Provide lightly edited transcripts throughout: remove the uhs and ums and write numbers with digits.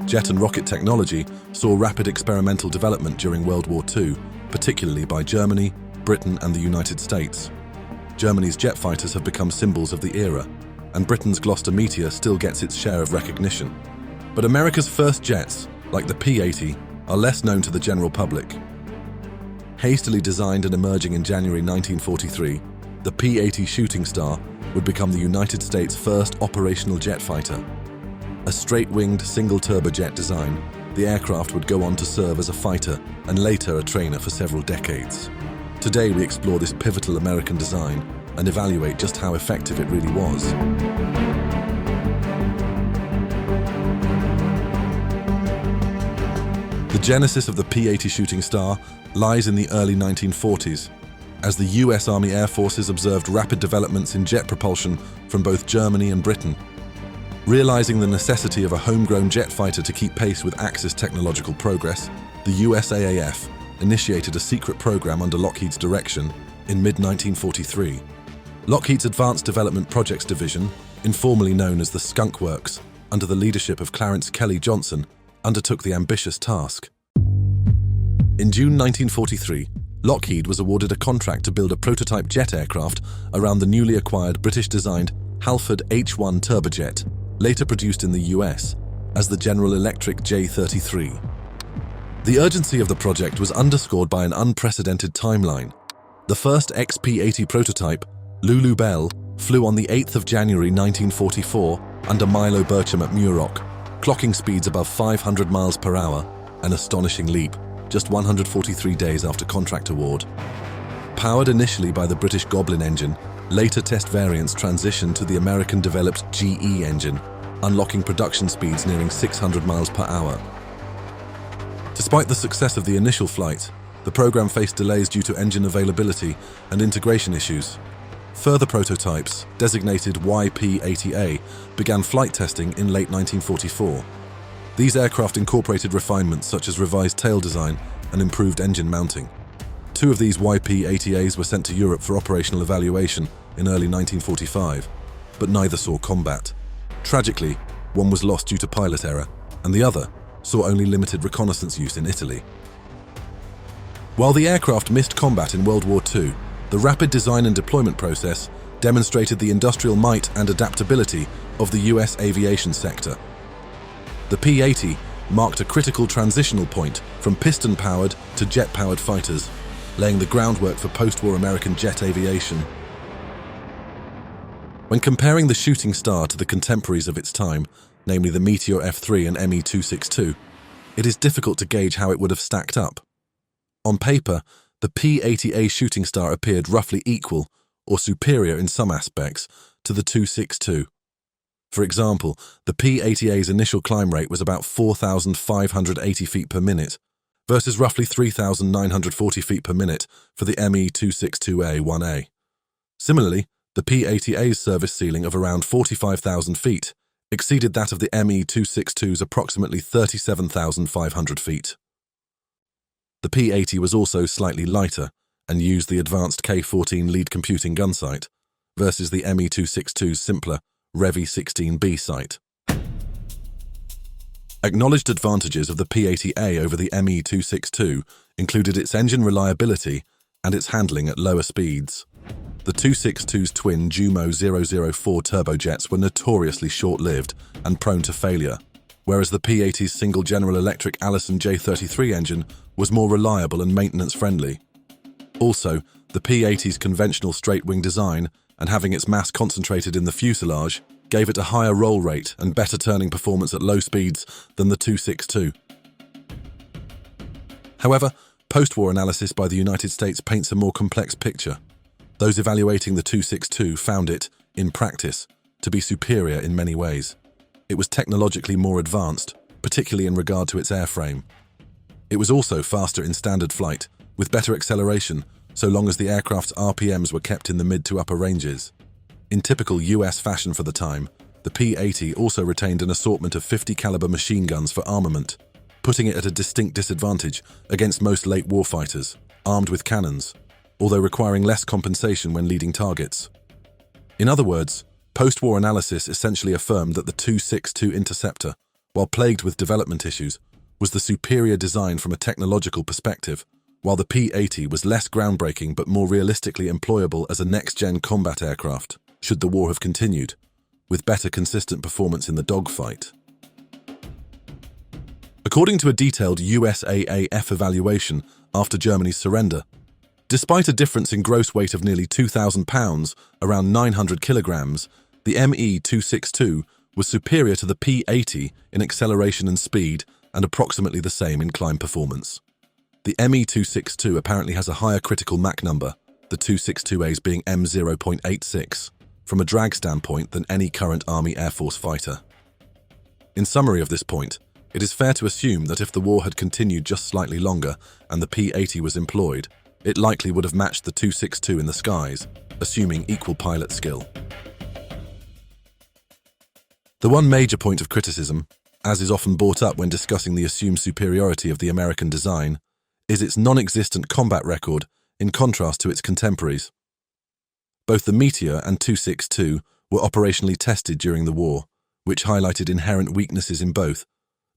Jet and rocket technology saw rapid experimental development during World War II, particularly by Germany, Britain and the United States. Germany's jet fighters have become symbols of the era, and Britain's Gloster Meteor still gets its share of recognition. But America's first jets, like the P-80, are less known to the general public. Hastily designed and emerging in January 1943, the P-80 Shooting Star would become the United States' first operational jet fighter. A straight-winged, single-turbojet design, the aircraft would go on to serve as a fighter and later a trainer for several decades. Today we explore this pivotal American design and evaluate just how effective it really was. The genesis of the P-80 Shooting Star lies in the early 1940s, as the US Army Air Forces observed rapid developments in jet propulsion from both Germany and Britain. Realizing the necessity of a homegrown jet fighter to keep pace with Axis technological progress, the USAAF initiated a secret program under Lockheed's direction in mid-1943. Lockheed's Advanced Development Projects Division, informally known as the Skunk Works, under the leadership of Clarence Kelly Johnson, undertook the ambitious task. In June 1943, Lockheed was awarded a contract to build a prototype jet aircraft around the newly acquired British-designed Halford H-1 turbojet, later produced in the US as the General Electric J-33. The urgency of the project was underscored by an unprecedented timeline. The first XP-80 prototype, Lulu Bell, flew on the 8th of January 1944 under Milo Burcham at Muroc, clocking speeds above 500 miles per hour, an astonishing leap, just 143 days after contract award. Powered initially by the British Goblin engine, later test variants transitioned to the American-developed GE engine, unlocking production speeds nearing 600 miles per hour. Despite the success of the initial flight, the program faced delays due to engine availability and integration issues. Further prototypes, designated YP-80A, began flight testing in late 1944. These aircraft incorporated refinements such as revised tail design and improved engine mounting. Two of these YP-80As were sent to Europe for operational evaluation in early 1945, but neither saw combat. Tragically, one was lost due to pilot error, and the other saw only limited reconnaissance use in Italy. While the aircraft missed combat in World War II, the rapid design and deployment process demonstrated the industrial might and adaptability of the US aviation sector. The P-80 marked a critical transitional point from piston-powered to jet-powered fighters, laying the groundwork for post-war American jet aviation. When comparing the Shooting Star to the contemporaries of its time, namely the Meteor F-3 and Me-262, it is difficult to gauge how it would have stacked up. On paper, the P-80A Shooting Star appeared roughly equal or superior in some aspects to the 262. For example, the P-80A's initial climb rate was about 4,580 feet per minute, versus roughly 3,940 feet per minute for the Me-262A-1A. Similarly, the P-80A's service ceiling of around 45,000 feet exceeded that of the Me-262's approximately 37,500 feet. The P-80 was also slightly lighter and used the advanced K-14 lead computing gun sight, versus the Me-262's simpler Revi-16B sight. Acknowledged advantages of the P-80A over the Me-262 included its engine reliability and its handling at lower speeds. The 262's twin Jumo 004 turbojets were notoriously short-lived and prone to failure, whereas the P-80's single General Electric Allison J-33 engine was more reliable and maintenance-friendly. Also, the P-80's conventional straight-wing design and having its mass concentrated in the fuselage gave it a higher roll rate and better turning performance at low speeds than the 262. However, post-war analysis by the United States paints a more complex picture. Those evaluating the 262 found it, in practice, to be superior in many ways. It was technologically more advanced, particularly in regard to its airframe. It was also faster in standard flight, with better acceleration, so long as the aircraft's RPMs were kept in the mid to upper ranges. In typical US fashion for the time, the P-80 also retained an assortment of 50 caliber machine guns for armament, putting it at a distinct disadvantage against most late warfighters, armed with cannons, although requiring less compensation when leading targets. In other words, post-war analysis essentially affirmed that the 262 Interceptor, while plagued with development issues, was the superior design from a technological perspective, while the P-80 was less groundbreaking but more realistically employable as a next-gen combat aircraft, should the war have continued, with better consistent performance in the dogfight. According to a detailed USAAF evaluation after Germany's surrender, despite a difference in gross weight of nearly 2,000 pounds, around 900 kilograms, the ME-262 was superior to the P-80 in acceleration and speed and approximately the same in climb performance. The ME-262 apparently has a higher critical Mach number, the 262As being M0.86, from a drag standpoint than any current Army Air Force fighter. In summary of this point, it is fair to assume that if the war had continued just slightly longer and the P-80 was employed, it likely would have matched the 262 in the skies, assuming equal pilot skill. The one major point of criticism, as is often brought up when discussing the assumed superiority of the American design, is its non-existent combat record in contrast to its contemporaries. Both the Meteor and 262 were operationally tested during the war, which highlighted inherent weaknesses in both,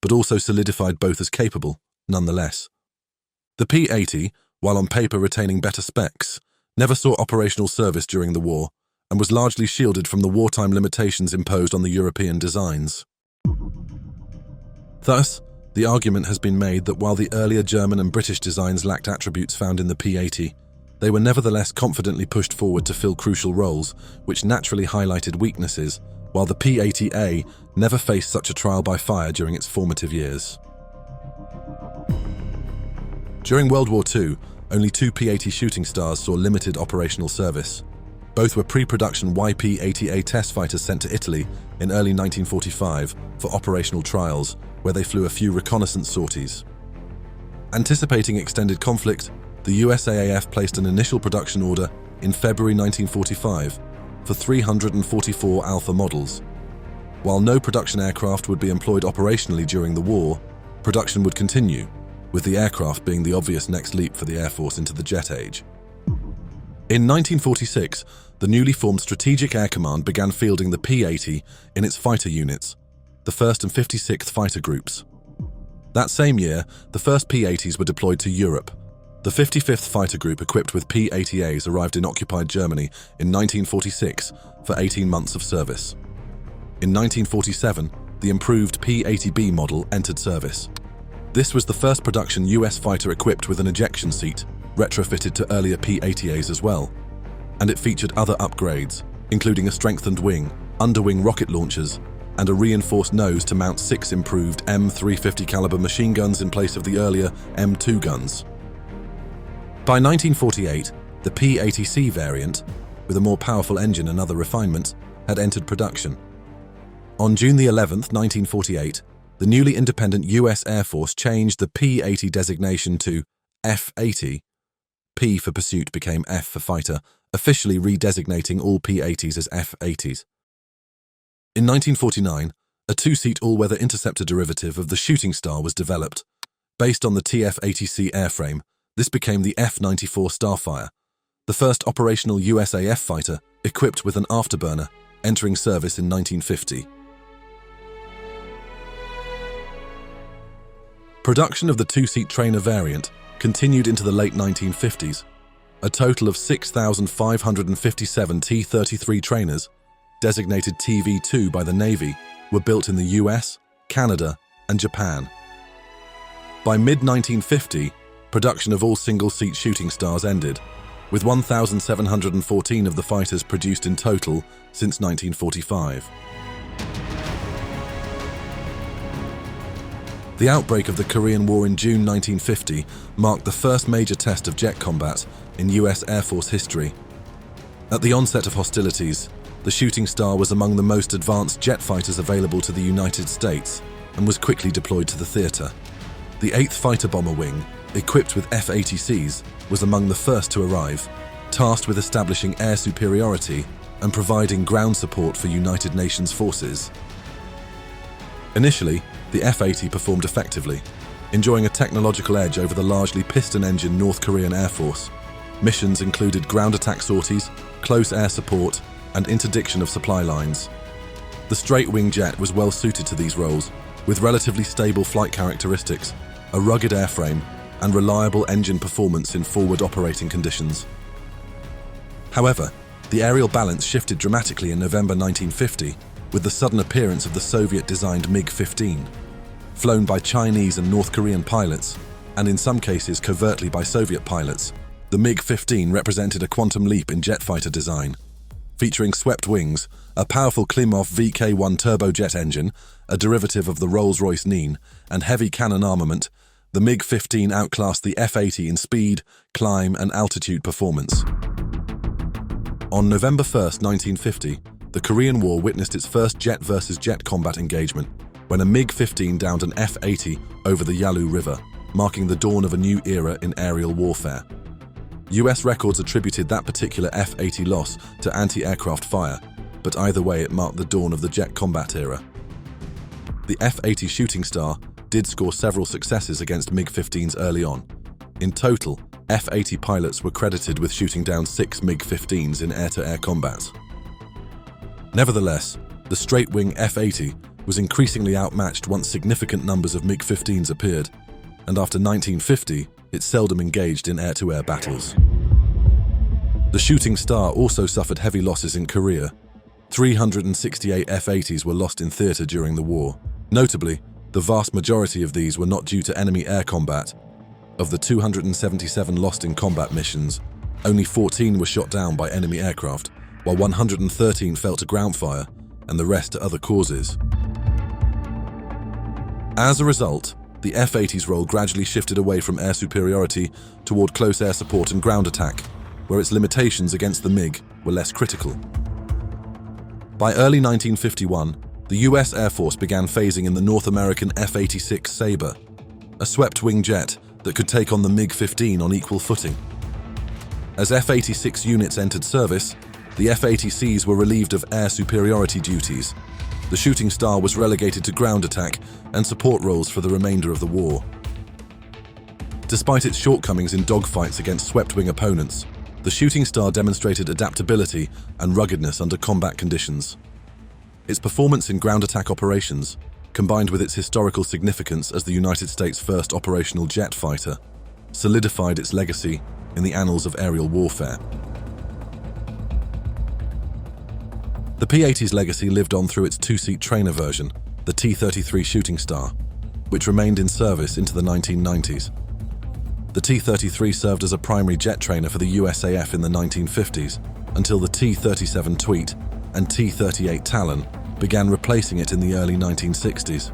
but also solidified both as capable, nonetheless. The P-80, while on paper retaining better specs, never saw operational service during the war and was largely shielded from the wartime limitations imposed on the European designs. Thus, the argument has been made that while the earlier German and British designs lacked attributes found in the P-80, they were nevertheless confidently pushed forward to fill crucial roles, which naturally highlighted weaknesses, while the P-80A never faced such a trial by fire during its formative years. During World War II, only 2 P-80 Shooting Stars saw limited operational service. Both were pre-production YP-80A test fighters sent to Italy in early 1945 for operational trials, where they flew a few reconnaissance sorties. Anticipating extended conflict, the USAAF placed an initial production order in February 1945 for 344 Alpha models. While no production aircraft would be employed operationally during the war, production would continue, with the aircraft being the obvious next leap for the Air Force into the jet age. In 1946, the newly formed Strategic Air Command began fielding the P-80 in its fighter units, the 1st and 56th Fighter Groups. That same year, the first P-80s were deployed to Europe. The 55th Fighter Group, equipped with P-80As, arrived in occupied Germany in 1946 for 18 months of service. In 1947, the improved P-80B model entered service. This was the first production US fighter equipped with an ejection seat, retrofitted to earlier P-80As as well, and it featured other upgrades, including a strengthened wing, underwing rocket launchers, and a reinforced nose to mount 6 improved M350 caliber machine guns in place of the earlier M2 guns. By 1948, the P-80C variant, with a more powerful engine and other refinements, had entered production. On June the 11th, 1948, the newly independent US Air Force changed the P-80 designation to F-80. P for pursuit became F for fighter, officially redesignating all P-80s as F-80s. In 1949, a 2-seat all-weather interceptor derivative of the Shooting Star was developed. Based on the TF-80C airframe, this became the F-94 Starfire, the first operational USAF fighter equipped with an afterburner, entering service in 1950. Production of the 2-seat trainer variant continued into the late 1950s. A total of 6,557 T-33 trainers, designated TV-2 by the Navy, were built in the US, Canada, and Japan. By mid-1950, production of all single-seat Shooting Stars ended, with 1,714 of the fighters produced in total since 1945. The outbreak of the Korean War in June 1950 marked the first major test of jet combat in US Air Force history. At the onset of hostilities, the Shooting Star was among the most advanced jet fighters available to the United States and was quickly deployed to the theater. The 8th Fighter Bomber Wing, equipped with F-80Cs, was among the first to arrive, tasked with establishing air superiority and providing ground support for United Nations forces. Initially, the F-80 performed effectively, enjoying a technological edge over the largely piston-engine North Korean Air Force. Missions included ground attack sorties, close air support, and interdiction of supply lines. The straight-wing jet was well suited to these roles, with relatively stable flight characteristics, a rugged airframe, and reliable engine performance in forward operating conditions. However, the aerial balance shifted dramatically in November 1950 with the sudden appearance of the Soviet-designed MiG-15. Flown by Chinese and North Korean pilots, and in some cases covertly by Soviet pilots, the MiG-15 represented a quantum leap in jet fighter design. Featuring swept wings, a powerful Klimov VK-1 turbojet engine, a derivative of the Rolls-Royce Nene, and heavy cannon armament, the MiG-15 outclassed the F-80 in speed, climb, and altitude performance. On November 1, 1950, the Korean War witnessed its first jet versus jet combat engagement when a MiG-15 downed an F-80 over the Yalu River, marking the dawn of a new era in aerial warfare. US records attributed that particular F-80 loss to anti-aircraft fire, but either way it marked the dawn of the jet combat era. The F-80 Shooting Star did score several successes against MiG-15s early on. In total, F-80 pilots were credited with shooting down 6 MiG-15s in air-to-air combats. Nevertheless, the straight-wing F-80 was increasingly outmatched once significant numbers of MiG-15s appeared, and after 1950, it seldom engaged in air-to-air battles. The Shooting Star also suffered heavy losses in Korea. 368 F-80s were lost in theater during the war. Notably, the vast majority of these were not due to enemy air combat. Of the 277 lost in combat missions, only 14 were shot down by enemy aircraft, while 113 fell to ground fire, and the rest to other causes. As a result, the F-80's role gradually shifted away from air superiority toward close air support and ground attack, where its limitations against the MiG were less critical. By early 1951, the US Air Force began phasing in the North American F-86 Sabre, a swept-wing jet that could take on the MiG-15 on equal footing. As F-86 units entered service, the F-80Cs were relieved of air superiority duties. The Shooting Star was relegated to ground attack and support roles for the remainder of the war. Despite its shortcomings in dogfights against swept-wing opponents, the Shooting Star demonstrated adaptability and ruggedness under combat conditions. Its performance in ground attack operations, combined with its historical significance as the United States' first operational jet fighter, solidified its legacy in the annals of aerial warfare. The P-80's legacy lived on through its two-seat trainer version, the T-33 Shooting Star, which remained in service into the 1990s. The T-33 served as a primary jet trainer for the USAF in the 1950s, until the T-37 Tweet and T-38 Talon began replacing it in the early 1960s.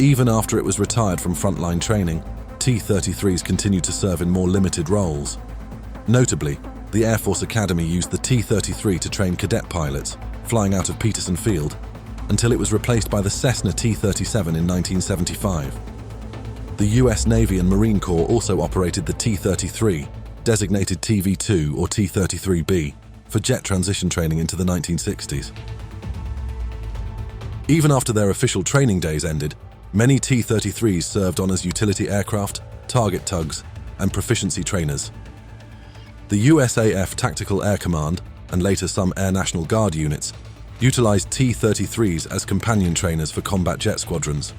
Even after it was retired from frontline training, T-33s continued to serve in more limited roles. Notably, the Air Force Academy used the T-33 to train cadet pilots, flying out of Peterson Field, until it was replaced by the Cessna T-37 in 1975. The US Navy and Marine Corps also operated the T-33, designated TV-2 or T-33B, for jet transition training into the 1960s. Even after their official training days ended, many T-33s served on as utility aircraft, target tugs, and proficiency trainers. The USAF Tactical Air Command, and later some Air National Guard units, utilized T-33s as companion trainers for combat jet squadrons.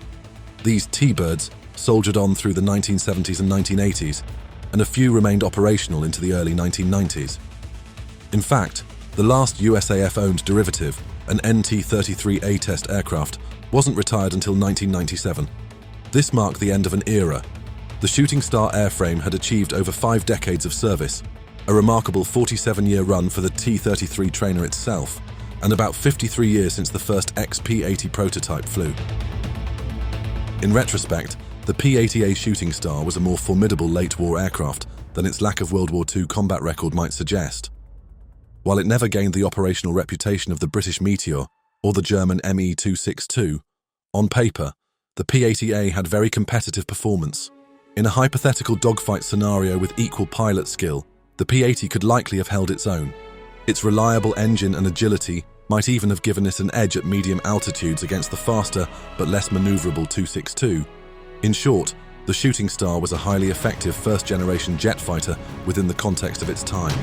These T-birds soldiered on through the 1970s and 1980s, and a few remained operational into the early 1990s. In fact, the last USAF-owned derivative, an NT-33A test aircraft, wasn't retired until 1997. This marked the end of an era. The Shooting Star airframe had achieved over 5 decades of service, a remarkable 47-year run for the T-33 trainer itself, and about 53 years since the first P-80 prototype flew. In retrospect, the P-80A Shooting Star was a more formidable late-war aircraft than its lack of World War II combat record might suggest. While it never gained the operational reputation of the British Meteor or the German Me-262, on paper, the P-80A had very competitive performance. In a hypothetical dogfight scenario with equal pilot skill, the P-80 could likely have held its own. Its reliable engine and agility might even have given it an edge at medium altitudes against the faster but less maneuverable 262. In short, the Shooting Star was a highly effective first-generation jet fighter within the context of its time.